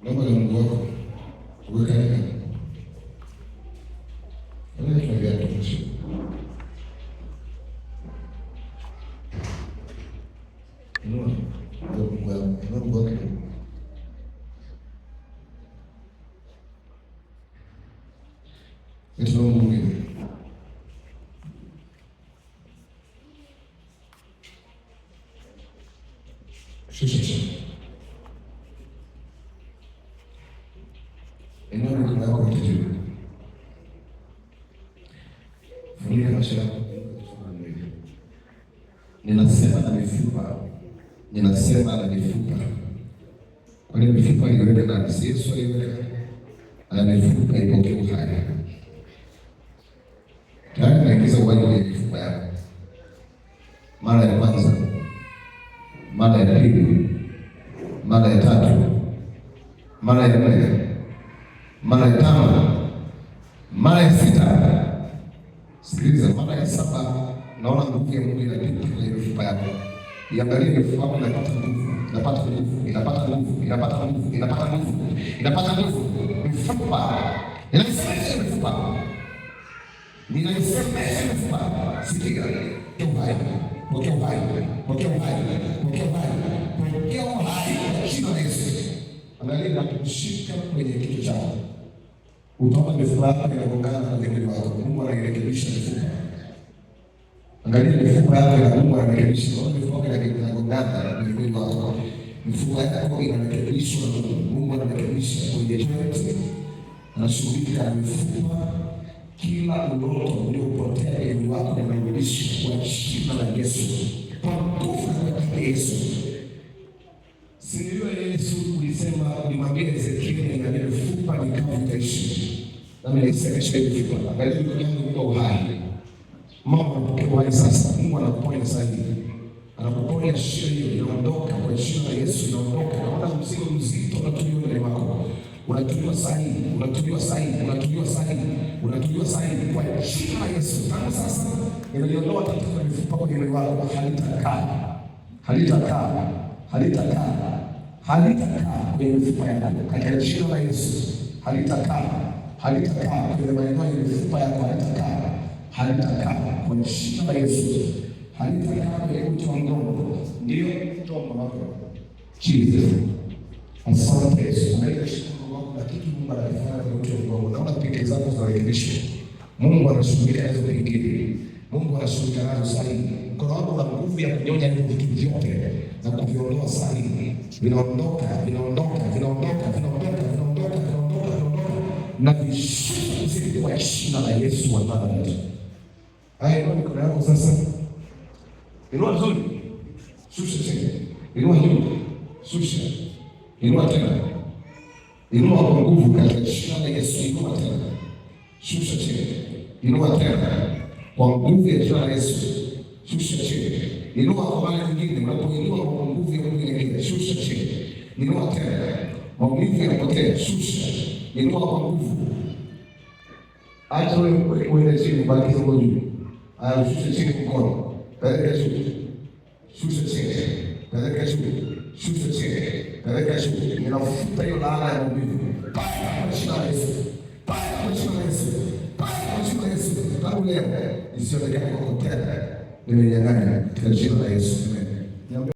Naomba na Mungu wako uweka nini? Wewe tunaambia tunacho. Inua Mungu wako, inua Mungu wako. Ndio Mungu wewe. Shusha. Inua Mungu wako juu. Funika macho yako. Ninasema na mifupa. Kwa nini mifupa iliweka ndani? Si Yesu aliweka. Na mifupa ipokee uhai. Tayari naingiza uhai kwenye mifupa yako. Mara ya kwanza, mara ya pili, mara ya tatu, mara ya nne, mara ya tano, mara ya sita. Sikiliza, mara ya saba naona nguvu ya Mungu inapita kwenye mifupa yako. Iangalie mifupa yako inapata nguvu. Mifupa ninaisemesha mifupa. Sikia, pokea uhai. Jina la Yesu. Angalia na kushika kwenye kichwa chako. Utaona mifupa yako inagongana na mwili wako. Mungu anairekebisha mifupa. Angalia mifupa yako na Mungu anarekebisha. Unaona mifupa yako inagongana na mwili wako. Mifupa yako inarekebishwa na Mungu anarekebisha kwenye yote. Anashughulika na mifupa. Kila uloto uliopotea kwenye mwili wako umerudishwa kwa jina la Yesu. Kwa nguvu ya Yesu. Sindio Yesu ulisema nimwambie Ezekieli na mifupa mikavu itaishi. Na nimeisemesha hiyo mifupa. Angalia ndugu yangu kwa uhai. Mama anapokea uhai sasa. Mungu anakuponya sasa hivi. Anakuponya shida hiyo inaondoka kwa jina la Yesu inaondoka. Naona mzigo mzito unatuliwa ndani mwako. Unatuliwa sahihi kwa jina la Yesu. Tangu sasa inaliondoa tatizo la mifupa kwenye mwili wako. Halitakaa kwenye mifupa yako katika jina la Yesu. Halitakaa kwenye maeneo ya mifupa yako. Halitakaa kwa jina la Yesu. Halitakaa kwenye uti wa mgongo. Ndio toa mkono wako. Jesus. Asante Yesu. Na kitu Mungu anafanya kwa uti wa mgongo. Naona peke zako zinarekebishwa. Mungu anashughulika nazo pekee. Mungu anashughulika nazo sahihi. Mkono wako una nguvu ya kunyonya vitu vyote na kuviondoa sahihi. Vinaondoka na vishuka zile kwa jina la Yesu wa Nazareti. Haya ndio mikono yako sasa. Inua vizuri. Shusha chini. Inua juu. Shusha. Inua tena. Inua kwa nguvu katika jina la Yesu. Inua tena. Shusha chini. Inua tena. Kwa nguvu ya jina la Yesu. Shusha chini. Inua kwa mara nyingine. Unapoinua kwa nguvu ya Mungu nyingine. Shusha chini. Inua tena. Maumivu yanapotea. Shusha. Inua kwa nguvu. Acha wewe uende chini baki huko juu. Shusha chini mkono. Peleka juu. Shusha chini. Peleka juu. Shusha chini. Peleka juu. Ninafuta hiyo laana ya maumivu. Baya kwa jina la Yesu. Tangu leo isionekane kwa tena. Nimenyang'anya katika jina la Yesu.